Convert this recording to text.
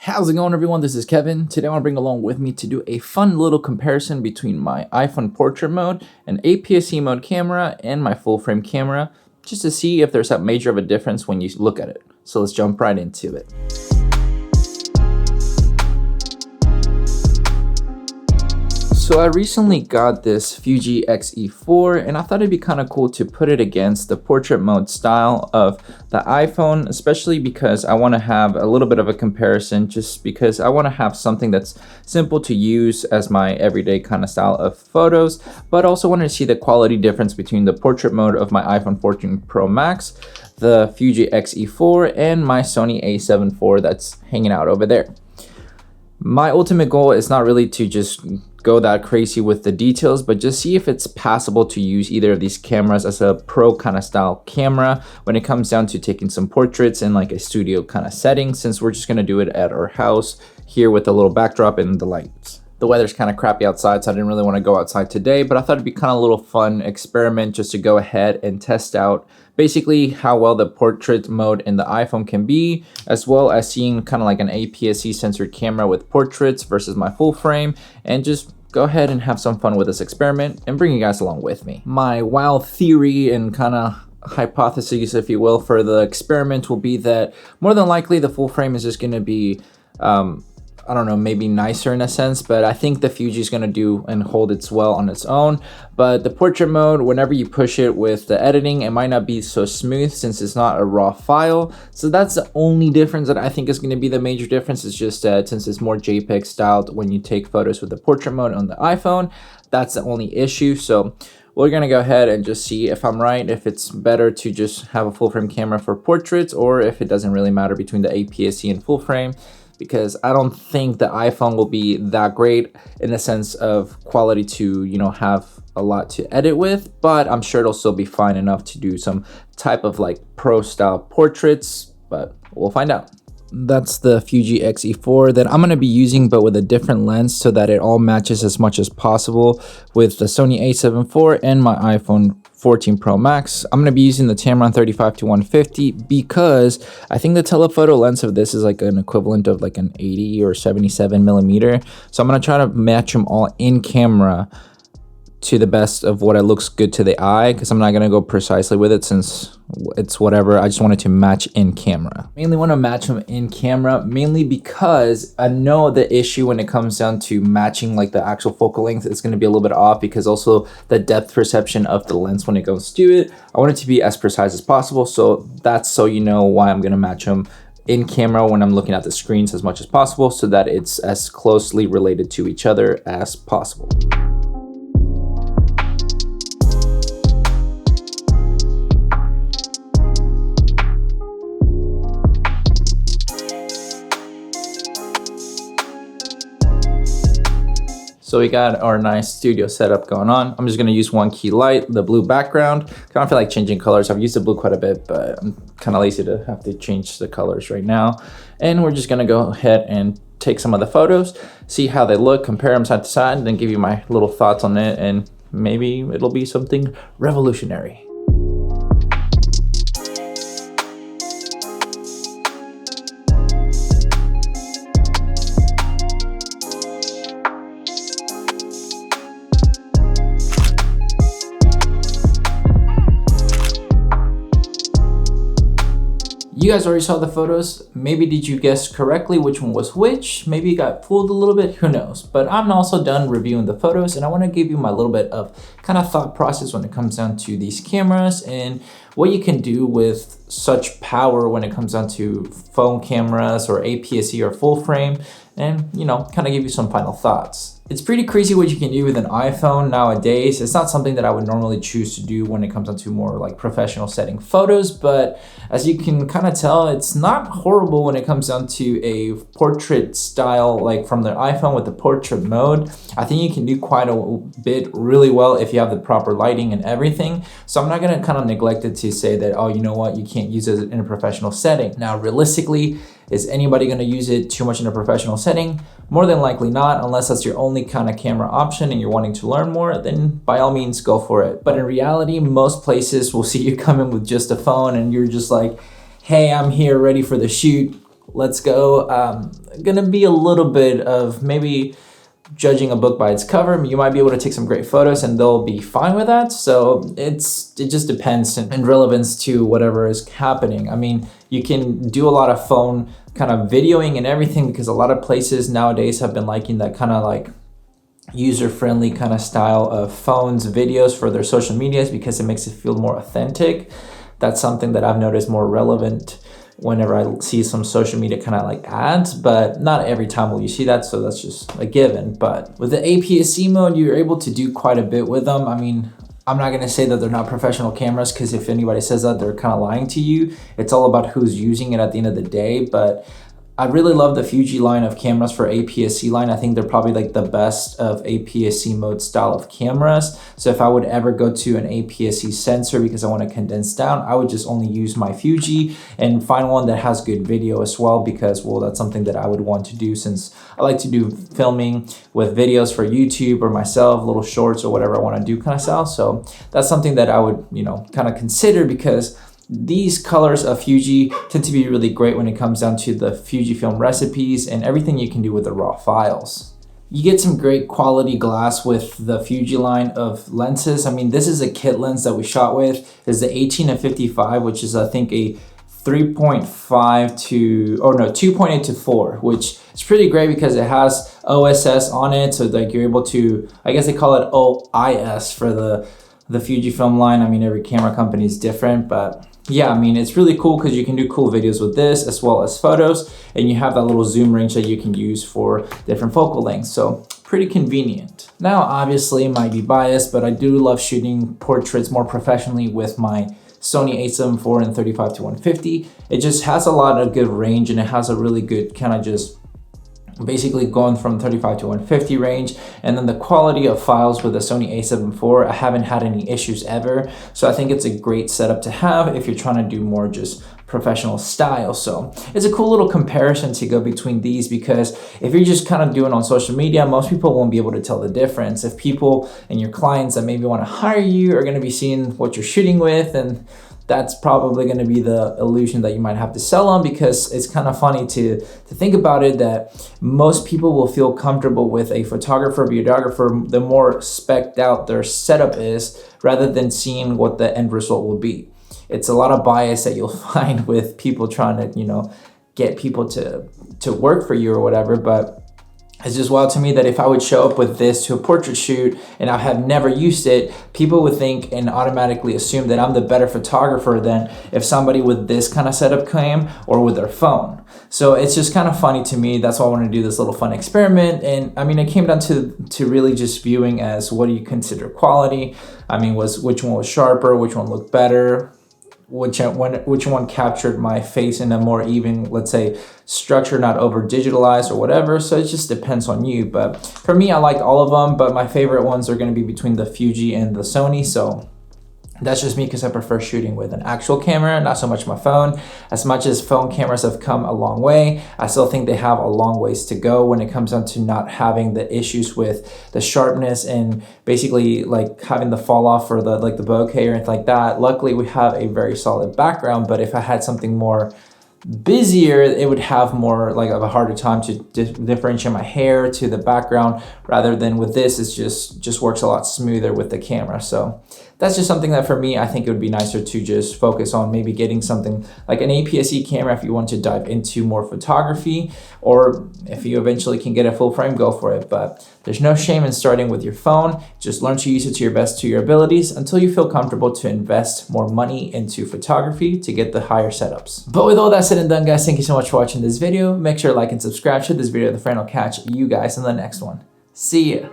How's it going, everyone? This is Kevin. Today I want to bring along with me to do a fun little comparison between my iPhone portrait mode and aps-c mode camera and my full frame camera, just to see if there's that major of a difference when you look at it. So let's jump right into it. So I recently got this Fuji X-E4 and I thought it'd be kind of cool to put it against the portrait mode style of the iPhone, especially because I want to have a little bit of a comparison, just because I want to have something that's simple to use as my everyday kind of style of photos, but also wanted to see the quality difference between the portrait mode of my iPhone 14 Pro Max, the Fuji X-E4, and my Sony A7 IV that's hanging out over there. My ultimate goal is not really to just go that crazy with the details, but just see if it's possible to use either of these cameras as a pro kind of style camera when it comes down to taking some portraits in like a studio kind of setting, since we're just going to do it at our house here with a little backdrop and the lights. The weather's kind of crappy outside, so I didn't really want to go outside today, but I thought it'd be kind of a little fun experiment just to go ahead and test out basically how well the portrait mode in the iPhone can be, as well as seeing kind of like an aps-c censored camera with portraits versus my full frame, and just go ahead and have some fun with this experiment and bring you guys along with me. My wild theory and kind of hypothesis, if you will, for the experiment will be that more than likely the full frame is just going to be I don't know, maybe nicer in a sense, but I think the Fuji is going to do and hold its well on its own. But the portrait mode, whenever you push it with the editing, it might not be so smooth since it's not a raw file. So that's the only difference that I think is going to be the major difference. Is just that since it's more JPEG styled when you take photos with the portrait mode on the iPhone, that's the only issue. So we're going to go ahead and just see if I'm right, if it's better to just have a full frame camera for portraits, or if it doesn't really matter between the aps-c and full frame. Because I don't think the iPhone will be that great in the sense of quality to, have a lot to edit with, but I'm sure it'll still be fine enough to do some type of like pro style portraits, but we'll find out. That's the Fuji X-E4 that I'm going to be using, but with a different lens so that it all matches as much as possible with the Sony A7 IV and my iPhone 14 Pro Max. I'm going to be using the Tamron 35-150 because I think the telephoto lens of this is like an equivalent of like an 80 or 77 millimeter. So I'm going to try to match them all in camera to the best of what it looks good to the eye, because I'm not going to go precisely with it since it's whatever. I just wanted to match in camera. Mainly want to match them in camera, mainly because I know the issue when it comes down to matching like the actual focal length is going to be a little bit off, because also the depth perception of the lens when it goes to it, I want it to be as precise as possible. So that's so you know why I'm going to match them in camera when I'm looking at the screens as much as possible, so that it's as closely related to each other as possible. So we got our nice studio setup going on. I'm just gonna use one key light, the blue background. I don't feel like changing colors. I've used the blue quite a bit, but I'm kind of lazy to have to change the colors right now. And we're just gonna go ahead and take some of the photos, see how they look, compare them side to side, and then give you my little thoughts on it, and maybe it'll be something revolutionary. You guys already saw the photos. Maybe did you guess correctly which one was which? Maybe you got fooled a little bit, who knows? But I'm also done reviewing the photos, and I want to give you my little bit of kind of thought process when it comes down to these cameras and what you can do with such power when it comes down to phone cameras or aps-c or full frame, and kind of give you some final thoughts. It's pretty crazy what you can do with an iPhone nowadays. It's not something that I would normally choose to do when it comes down to more like professional setting photos, but as you can kind of tell, it's not horrible when it comes down to a portrait style, like from the iPhone with the portrait mode. I think you can do quite a bit really well if you have the proper lighting and everything. So I'm not gonna kind of neglect it to say that, oh, you know what, you can't use it in a professional setting. Now, realistically, is anybody going to use it too much in a professional setting? More than likely not, unless that's your only kind of camera option and you're wanting to learn more, then by all means go for it. But in reality, most places will see you come in with just a phone and you're just like, hey, I'm here ready for the shoot. let's go. Gonna be a little bit of maybe judging a book by its cover. You might be able to take some great photos and they'll be fine with that. So it just depends in relevance to whatever is happening. I mean, you can do a lot of phone kind of videoing and everything, because a lot of places nowadays have been liking that kind of like user-friendly kind of style of phones videos for their social medias, because it makes it feel more authentic. That's something that I've noticed more relevant whenever I see some social media kind of like ads, but not every time will you see that, so that's just a given. But with the aps-c mode, you're able to do quite a bit with them. I mean, I'm not gonna say that they're not professional cameras, because if anybody says that, they're kind of lying to you. It's all about who's using it at the end of the day. But I really love the Fuji line of cameras for aps-c line. I think they're probably like the best of aps-c mode style of cameras. So if I would ever go to an aps-c sensor because I want to condense down, I would just only use my Fuji and find one that has good video as well, because, well, that's something that I would want to do, since I like to do filming with videos for YouTube or myself, little shorts or whatever I want to do kind of style. So that's something that I would, kind of consider, because these colors of Fuji tend to be really great when it comes down to the Fujifilm recipes and everything you can do with the raw files. You get some great quality glass with the Fuji line of lenses. I mean, this is a kit lens that we shot with. It's the 18-55, which is I think a 2.8 to 4, which is pretty great because it has OSS on it. So like you're able to, I guess they call it OIS for the Fujifilm line. I mean, every camera company is different, but yeah, I mean, it's really cool because you can do cool videos with this as well as photos, and you have that little zoom range that you can use for different focal lengths. So pretty convenient. Now, obviously, it might be biased, but I do love shooting portraits more professionally with my Sony A7iv and 35-150. It just has a lot of good range, and it has a really good kind of just basically going from 35-150 range. And then the quality of files with the Sony A7iv, I haven't had any issues ever. So I think it's a great setup to have if you're trying to do more just professional style. So it's a cool little comparison to go between these, because if you're just kind of doing on social media, most people won't be able to tell the difference. If people and your clients that maybe want to hire you are going to be seeing what you're shooting with, and that's probably going to be the illusion that you might have to sell on, because it's kind of funny to think about it, that most people will feel comfortable with a photographer or videographer the more specced out their setup is, rather than seeing what the end result will be. It's a lot of bias that you'll find with people trying to, get people to work for you or whatever. But it's just wild to me that if I would show up with this to a portrait shoot and I have never used it, people would think and automatically assume that I'm the better photographer than if somebody with this kind of setup came or with their phone. So it's just kind of funny to me. That's why I want to do this little fun experiment. And I mean, it came down to really just viewing as, what do you consider quality? I mean, which one was sharper? Which one looked better? Which one captured my face in a more even, let's say, structure, not over digitalized or whatever. So it just depends on you. But for me, I liked all of them, but my favorite ones are going to be between the Fuji and the Sony. So that's just me, because I prefer shooting with an actual camera, not so much my phone. As much as phone cameras have come a long way, I still think they have a long ways to go when it comes down to not having the issues with the sharpness and basically like having the fall off for the bokeh or anything like that. Luckily, we have a very solid background, but if I had something more busier, it would have more like of a harder time to differentiate my hair to the background, rather than with this, it just works a lot smoother with the camera. So that's just something that for me, I think it would be nicer to just focus on, maybe getting something like an aps-c camera if you want to dive into more photography, or if you eventually can get a full frame, go for it. But there's no shame in starting with your phone. Just learn to use it to your best, to your abilities, until you feel comfortable to invest more money into photography to get the higher setups. But with all that said and done, guys, thank you so much for watching this video. Make sure to like and subscribe to this video. The friend will catch you guys in the next one. See ya.